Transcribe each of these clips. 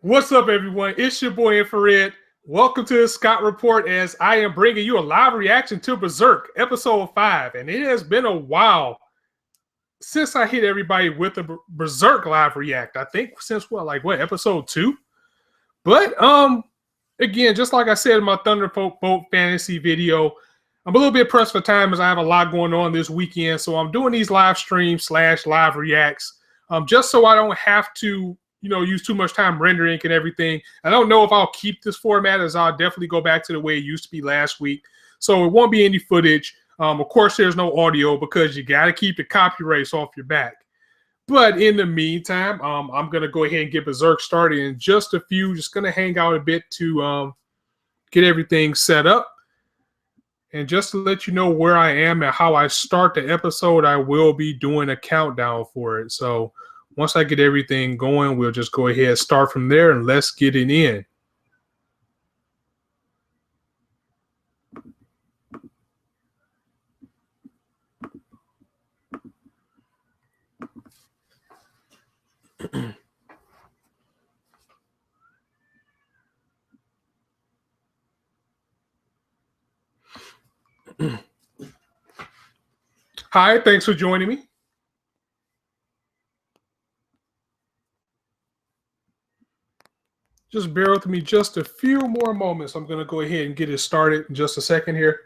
What's up, everyone? It's your boy Infrared. Welcome to the Scott Report, as I am bringing you a live reaction to Berserk, episode 5. And it has been a while since I hit everybody with a Berserk live react. I think since episode 2? But again, just like I said in my Thunderbolt fantasy video, I'm a little bit pressed for time as I have a lot going on this weekend. So I'm doing these live streams / live reacts just so I don't have to use too much time rendering and everything. I don't know if I'll keep this format, as I'll definitely go back to the way it used to be last week. So it won't be any footage. Of course, there's no audio because you got to keep the copyrights off your back. But in the meantime, I'm going to go ahead and get Berserk started in just a few. Just going to hang out a bit to get everything set up. And just to let you know where I am and how I start the episode, I will be doing a countdown for it. So once I get everything going, we'll just go ahead and start from there, and let's get it in. Hi, thanks for joining me. Just bear with me just a few more moments. I'm going to go ahead and get it started in just a second here.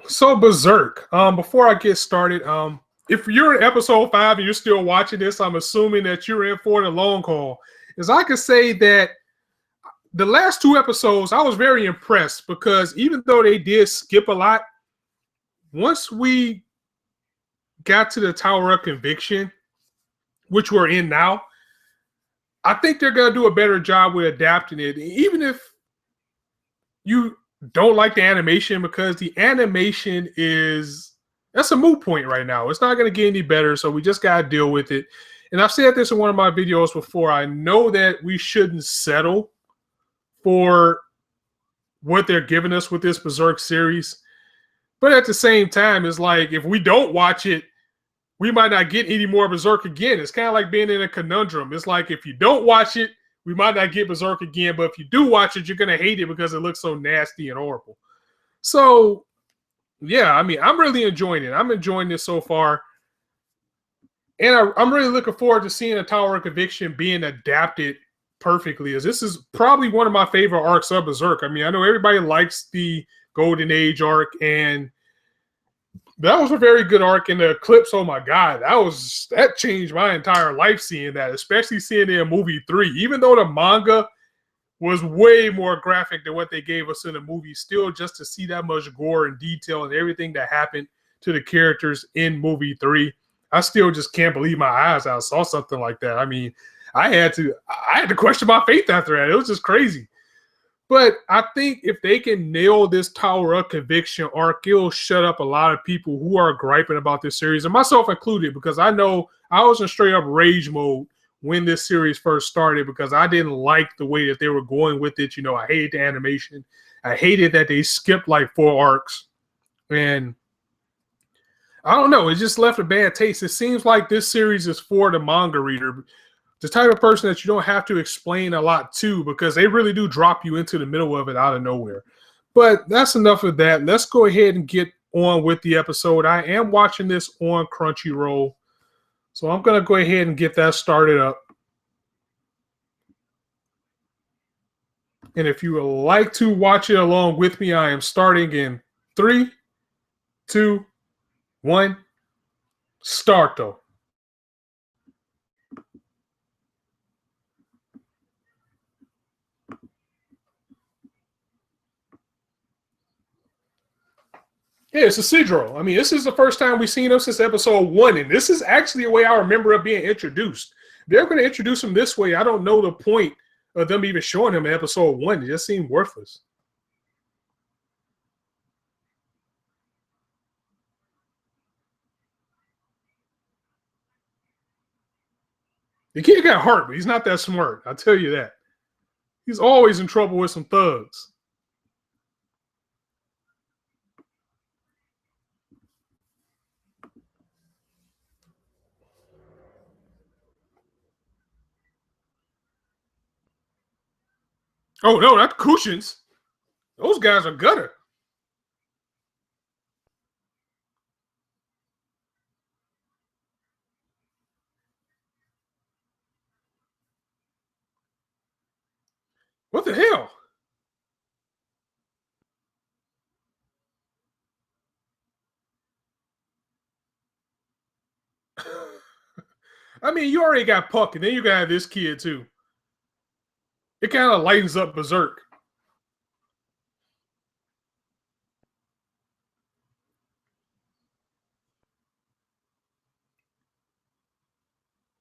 So Berserk, before I get started, if you're in episode 5 and you're still watching this, I'm assuming that you're in for the long haul. As I can say that the last 2 episodes, I was very impressed because even though they did skip a lot, once we got to the Tower of Conviction, which we're in now, I think they're going to do a better job with adapting it. Even if you don't like the animation, because the animation that's a moot point right now. It's not going to get any better, so we just got to deal with it. And I've said this in one of my videos before. I know that we shouldn't settle for what they're giving us with this Berserk series. But at the same time, it's like, if we don't watch it, we might not get any more Berserk again. It's kind of like being in a conundrum. It's like, if you don't watch it, we might not get Berserk again. But if you do watch it, you're going to hate it because it looks so nasty and horrible. So, yeah, I mean, I'm really enjoying it. I'm enjoying this so far. And I'm really looking forward to seeing the Tower of Conviction being adapted perfectly, as this is probably one of my favorite arcs of Berserk. I mean, I know everybody likes the Golden Age arc, and that was a very good arc. In the Eclipse, oh my god, that changed my entire life seeing that, especially seeing it in movie 3. Even though the manga was way more graphic than what they gave us in the movie, still just to see that much gore and detail and everything that happened to the characters in movie 3, I still just can't believe my eyes. I saw something like that. I mean, I had to question my faith after that. It was just crazy. But I think if they can nail this Tower of Conviction arc, it'll shut up a lot of people who are griping about this series, and myself included, because I know I was in straight up rage mode when this series first started, because I didn't like the way that they were going with it. I hated the animation. I hated that they skipped like 4 arcs. And I don't know, it just left a bad taste. It seems like this series is for the manga reader, the type of person that you don't have to explain a lot to, because they really do drop you into the middle of it out of nowhere. But that's enough of that. Let's go ahead and get on with the episode. I am watching this on Crunchyroll, so I'm going to go ahead and get that started up. And if you would like to watch it along with me, I am starting in 3, 2, 1, start though. Yeah, it's Isidro. I mean, this is the first time we've seen him since episode 1, and this is actually the way I remember him being introduced. If they're going to introduce him this way, I don't know the point of them even showing him in episode 1. It just seemed worthless. The kid got heart, but he's not that smart. I'll tell you that. He's always in trouble with some thugs. Oh no, not the Cushions. Those guys are gutter. What the hell? I mean, you already got Puck, and then you got this kid too. It kind of lightens up Berserk.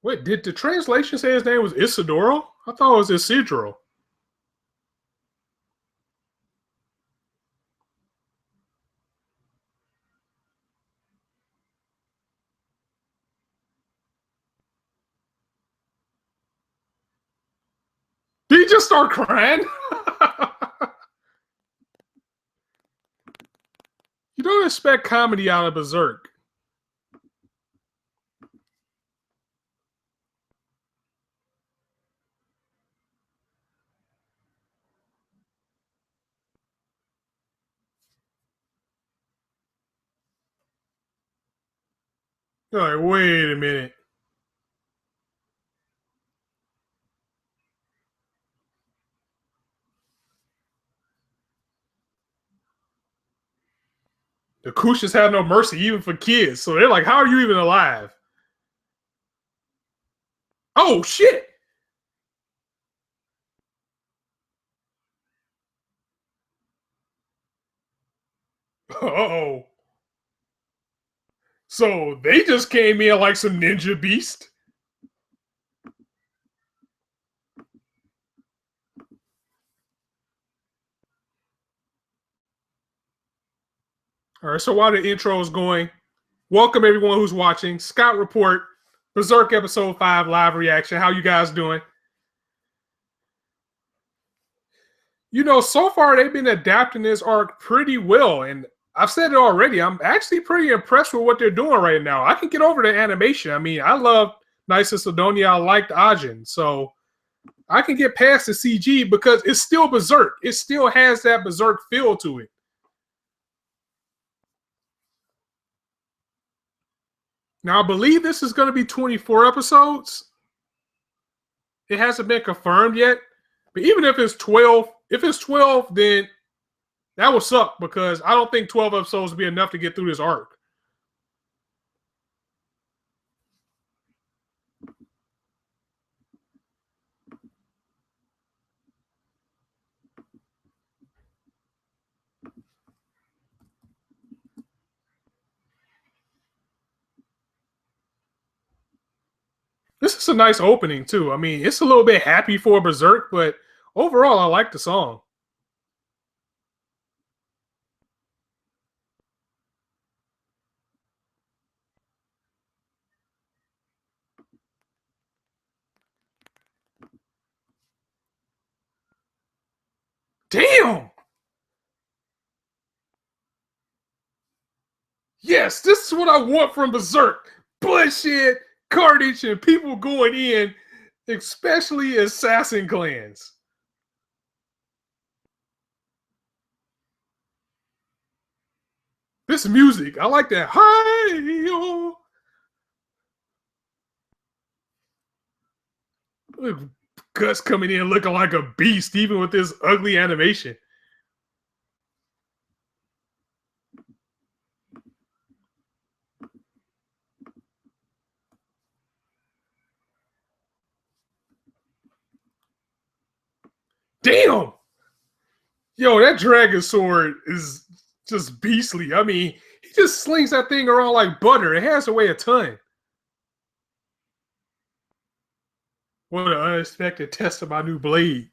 Wait, did the translation say his name was Isidoro? I thought it was Isidro. Did he just start crying? You don't expect comedy out of Berserk. You're like, wait a minute. The Kushas have no mercy even for kids. So they're like, how are you even alive? Oh shit. Oh. So they just came in like some ninja beast. All right, so while the intro is going, welcome everyone who's watching. Scott Report, Berserk episode 5 live reaction. How you guys doing? You know, so far they've been adapting this arc pretty well, and I've said it already. I'm actually pretty impressed with what they're doing right now. I can get over the animation. I mean, I love Nice and Sidonia. I liked Ajin, so I can get past the CG because it's still Berserk. It still has that Berserk feel to it. Now, I believe this is going to be 24 episodes. It hasn't been confirmed yet, but even if it's 12, then that would suck because I don't think 12 episodes would be enough to get through this arc. This is a nice opening too. I mean, it's a little bit happy for Berserk, but overall, I like the song. Damn! Yes, this is what I want from Berserk. Bloodshed, carnage, and people going in, especially assassin clans. This music, I like that. Hi-yo! Look, Gus coming in looking like a beast, even with this ugly animation. Damn! Yo, that dragon sword is just beastly. I mean, he just slings that thing around like butter. It has to weigh a ton. What an unexpected test of my new blade.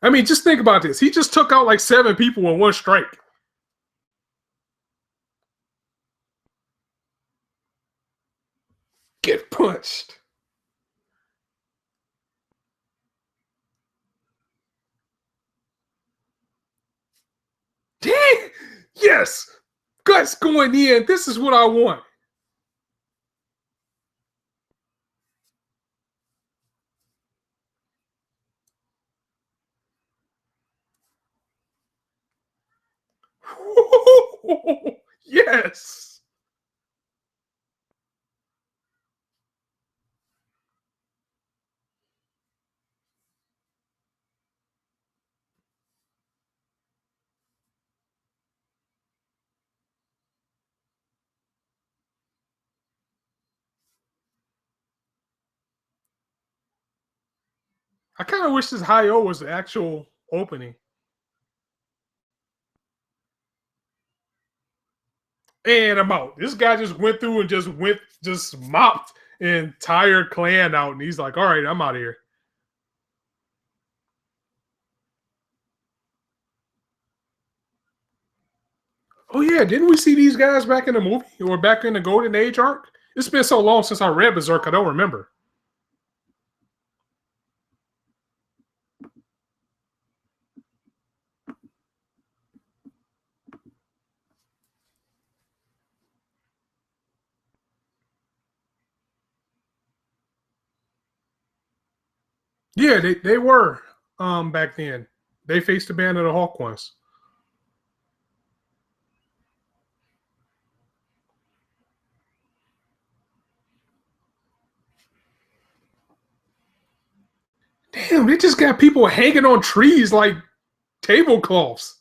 I mean, just think about this. He just took out like 7 people in one strike. Get punched. Dang! Yes! Guts going in. This is what I want. Yes. I kind of wish this high O was the actual opening. And I'm out. This guy just went through and just mopped an entire clan out, and he's like, "All right, I'm out of here." Oh yeah, didn't we see these guys back in the movie or back in the Golden Age arc? It's been so long since I read Berserk, I don't remember. Yeah, they were back then. They faced the band of the Hawk ones. Damn, they just got people hanging on trees like tablecloths.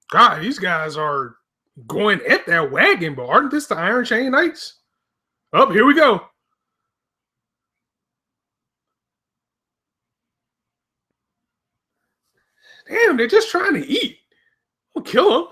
God, these guys are going at that wagon, but aren't this the Iron Chain Knights? Oh, here we go. Damn, they're just trying to eat. We'll kill them.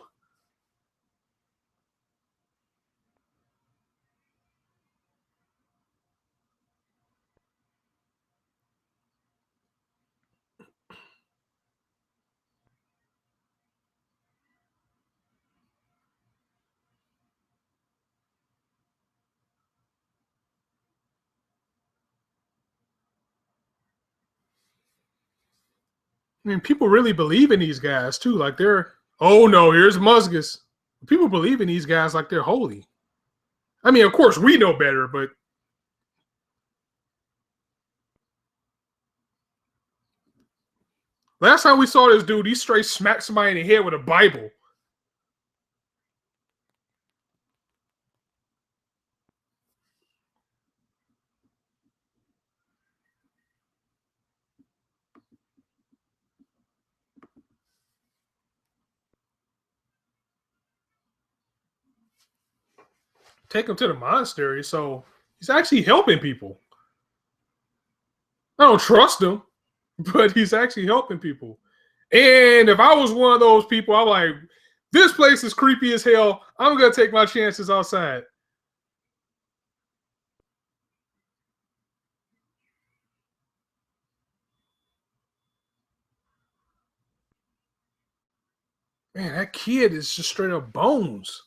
I mean, people really believe in these guys too. Like they're, oh no, here's Musgus. People believe in these guys like they're holy. I mean, of course, we know better, but last time we saw this dude, he straight smacked somebody in the head with a Bible. Take him to the monastery, so he's actually helping people. I don't trust him, but he's actually helping people. And if I was one of those people, I'm like, this place is creepy as hell. I'm gonna take my chances outside. Man, that kid is just straight up bones.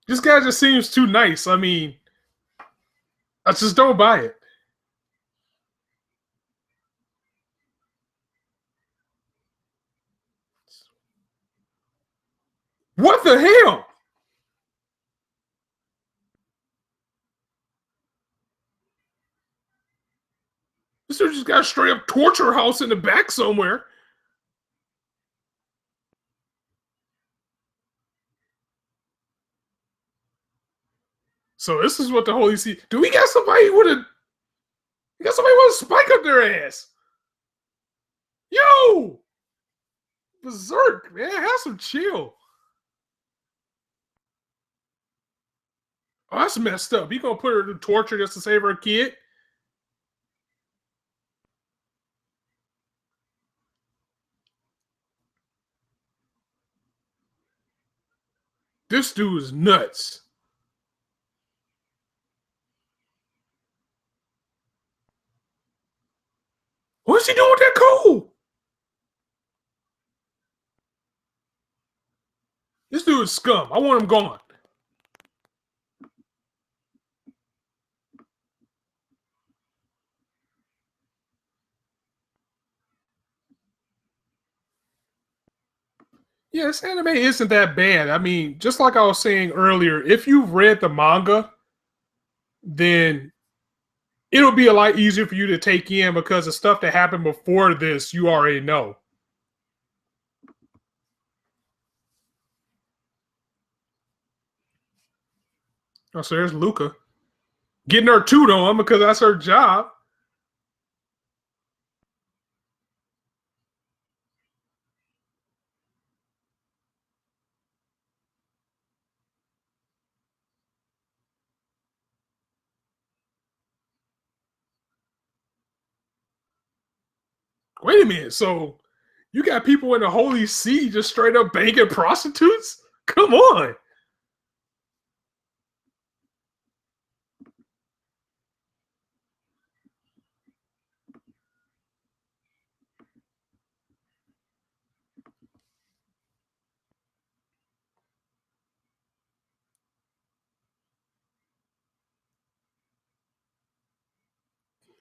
This guy just seems too nice. I mean, I just don't buy it. What the hell? This dude just got a straight up torture house in the back somewhere. So this is what the Holy See. Do we got somebody with a? We got somebody with a spike up their ass. Yo, Berserk, man, have some chill. Oh, that's messed up. He gonna put her to torture just to save her kid? This dude is nuts. What's he doing with that coal? This dude is scum. I want him gone. Yeah, this anime isn't that bad. I mean, just like I was saying earlier, if you've read the manga, then it'll be a lot easier for you to take in because the stuff that happened before this you already know. Oh, so there's Luca getting her toot on because that's her job. Wait a minute. So you got people in the Holy See just straight up banging prostitutes? Come on.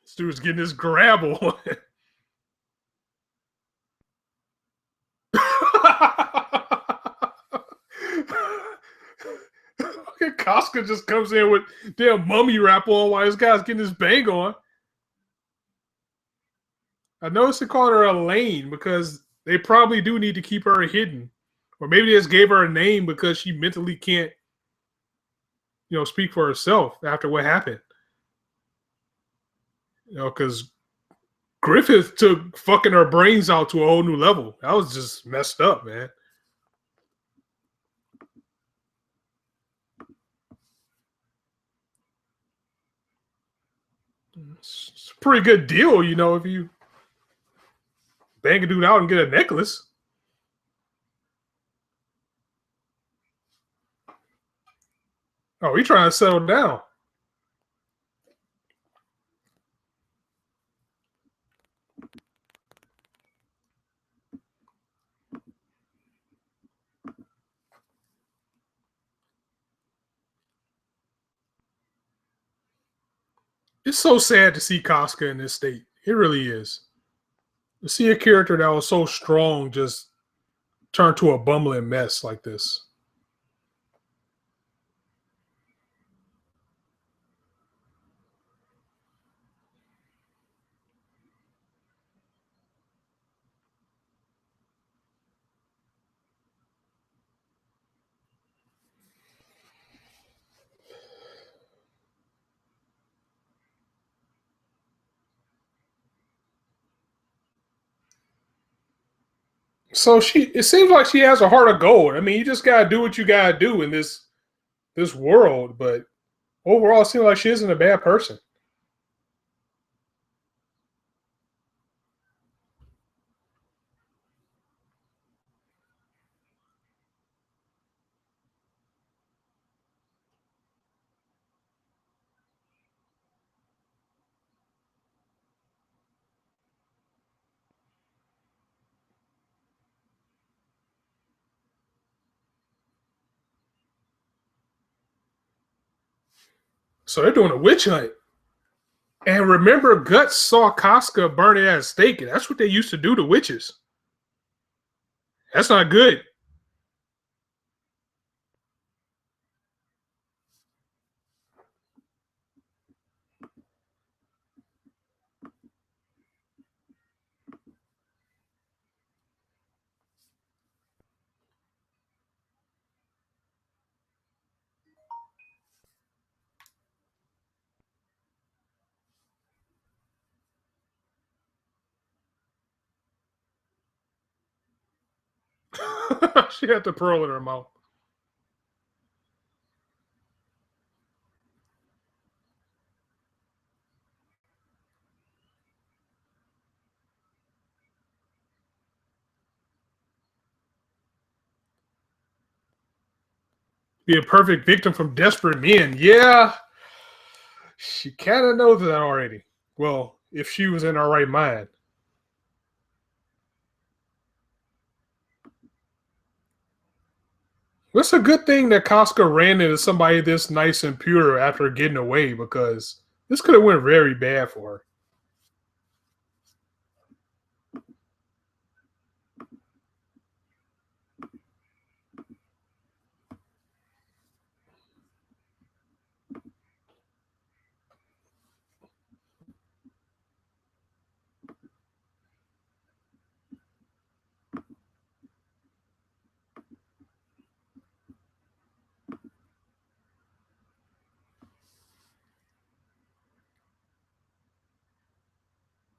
This dude's getting his grabble. Casca just comes in with damn mummy wrap on while this guy's getting his bang on. I noticed they called her Elaine because they probably do need to keep her hidden. Or maybe they just gave her a name because she mentally can't, speak for herself after what happened. Because Griffith took fucking her brains out to a whole new level. That was just messed up, man. It's a pretty good deal, if you bang a dude out and get a necklace. Oh, he trying to settle down. It's so sad to see Casca in this state. It really is. To see a character that was so strong just turn to a bumbling mess like this. So it seems like she has a heart of gold. I mean, you just gotta do what you gotta do in this world. But overall, it seems like she isn't a bad person. So they're doing a witch hunt. And remember, Guts saw Casca burn it at a stake, and that's what they used to do to witches. That's not good. She had the pearl in her mouth. Be a perfect victim from desperate men. Yeah, she kind of knows that already. Well, if she was in her right mind. It's a good thing that Casca ran into somebody this nice and pure after getting away because this could have went very bad for her.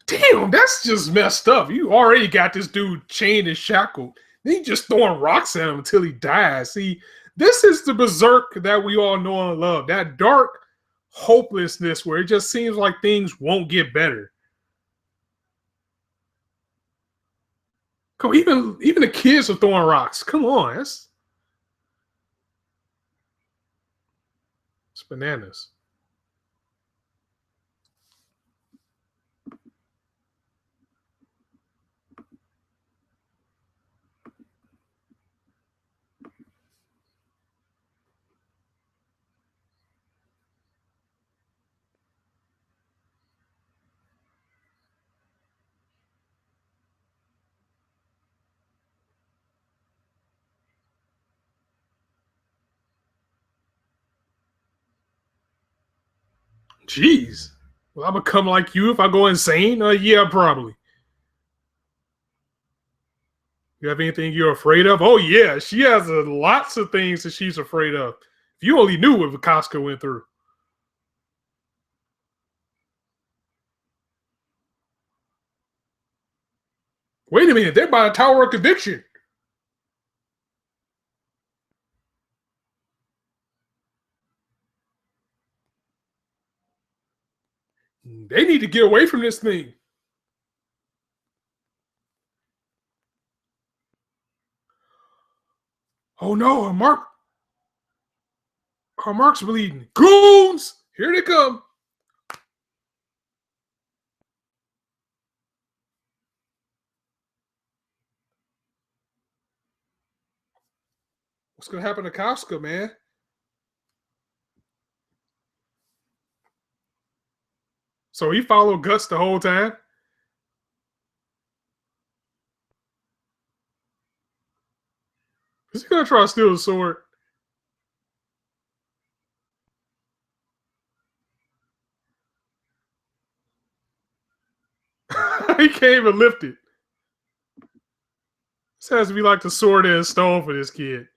Damn, that's just messed up. You already got this dude chained and shackled. Then you just throwing rocks at him until he dies. See, this is the berserk that we all know and love. That dark hopelessness where it just seems like things won't get better. Come, even the kids are throwing rocks. Come on, it's bananas. Jeez. Will I become like you if I go insane? Yeah, probably. You have anything you're afraid of? Oh yeah, she has lots of things that she's afraid of. If you only knew what Costco went through. Wait a minute, they're by a tower of conviction. They need to get away from this thing. Oh no, our Mark's bleeding. Goons! Here they come. What's gonna happen to Costco, man? So he followed Guts the whole time? Is he gonna try to steal the sword? He can't even lift it. This has to be like the sword in stone for this kid.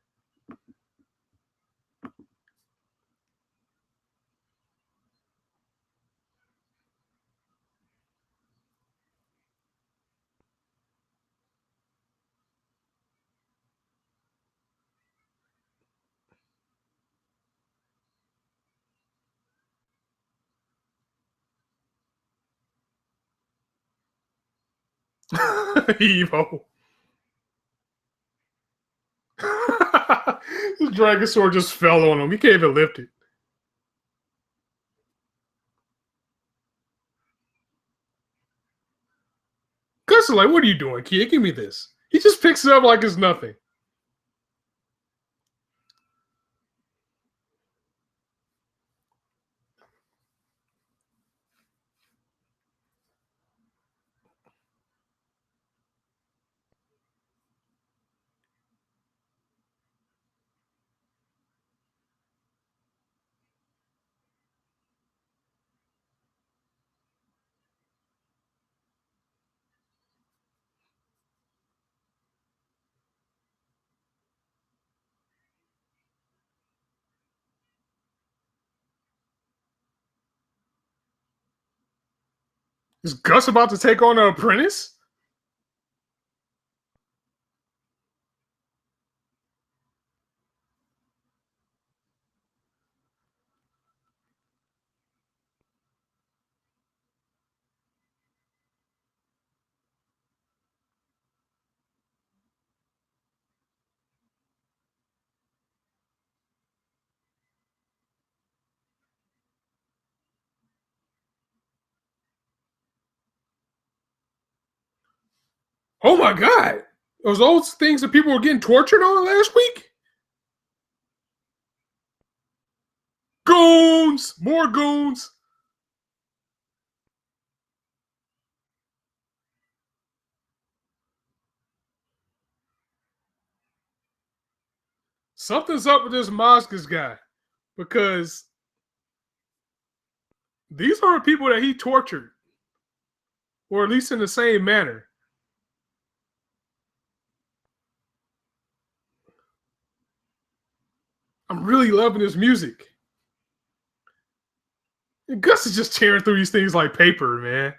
Evo. This dragon sword just fell on him. He can't even lift it. Gus is like, what are you doing, kid? Give me this. He just picks it up like it's nothing. Is Gus about to take on an apprentice? Oh my God. Those things that people were getting tortured on last week? Goons! More goons! Something's up with this Moskis guy because these are people that he tortured, or at least in the same manner. I'm really loving this music. And Gus is just tearing through these things like paper, man.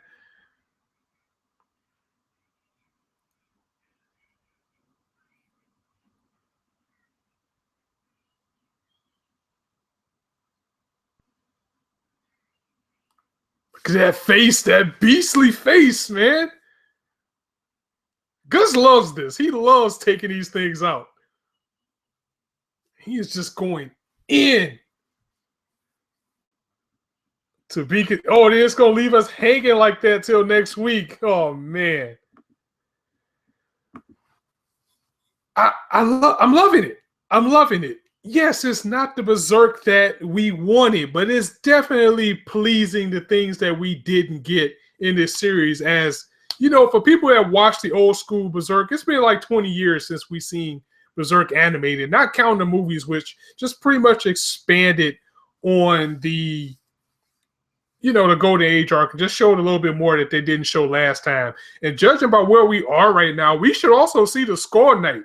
Look at that face, that beastly face, man. Gus loves this. He loves taking these things out. He is just going in to be. Oh, it's gonna leave us hanging like that till next week. Oh man, I'm loving it. I'm loving it. Yes, it's not the Berserk that we wanted, but it's definitely pleasing the things that we didn't get in this series. As you know, for people that watched the old school Berserk, it's been like 20 years since we've seen Berserk animated, not counting the movies, which just pretty much expanded on the, you know, the Golden Age arc and just showed a little bit more that they didn't show last time. And judging by where we are right now, we should also see the Skull Knight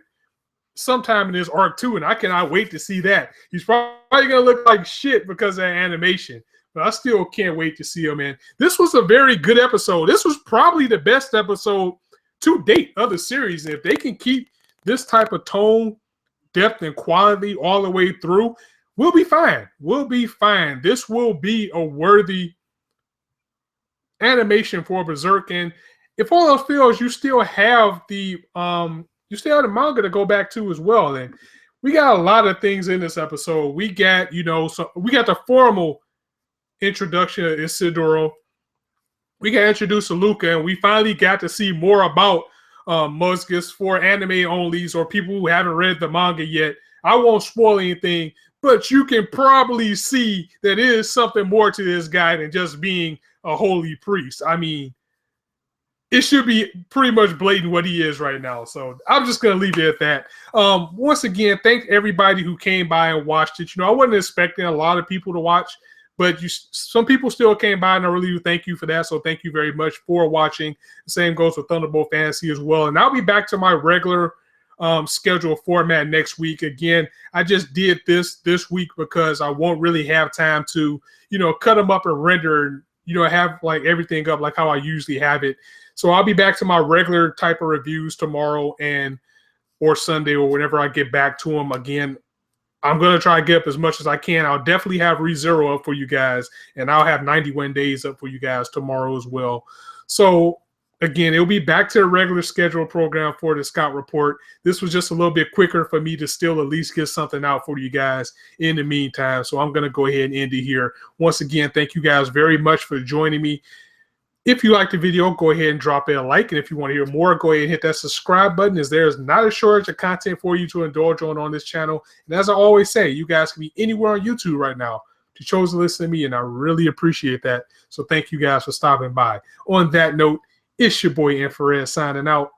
sometime in this arc too, and I cannot wait to see that. He's probably gonna look like shit because of animation, but I still can't wait to see him. And this was a very good episode. This was probably the best episode to date of the series. And if they can keep this type of tone, depth, and quality all the way through, we'll be fine. We'll be fine. This will be a worthy animation for Berserk. And if all else fails, you still have the manga to go back to as well. And we got a lot of things in this episode. We got, you know, so we got the formal introduction of Isidoro. We got introduced to Luca, and we finally got to see more about Musgus for anime onlys or people who haven't read the manga yet. I won't spoil anything, but you can probably see that there is something more to this guy than just being a holy priest. I mean, it should be pretty much blatant what he is right now. So I'm just going to leave it at that. Once again, thank everybody who came by and watched it. You know, I wasn't expecting a lot of people to watch, but some people still came by, and I really do thank you for that. So thank you very much for watching. The same goes with Thunderbolt Fantasy as well. And I'll be back to my regular schedule format next week. Again, I just did this week because I won't really have time to, you know, cut them up and render and, you know, have like everything up like how I usually have it. So I'll be back to my regular type of reviews tomorrow or Sunday or whenever I get back to them. Again, I'm going to try to get up as much as I can. I'll definitely have ReZero up for you guys, and I'll have 91 Days up for you guys tomorrow as well. So again, it'll be back to the regular scheduled program for the Scout Report. This was just a little bit quicker for me to still at least get something out for you guys in the meantime. So I'm going to go ahead and end it here. Once again, thank you guys very much for joining me. If you liked the video, go ahead and drop it a like. And if you want to hear more, go ahead and hit that subscribe button, as there is not a shortage of content for you to indulge on this channel. And as I always say, you guys can be anywhere on YouTube right now. You chose to listen to me, and I really appreciate that. So thank you guys for stopping by. On that note, it's your boy Infrared signing out.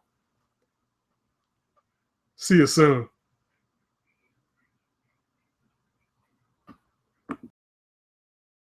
See you soon.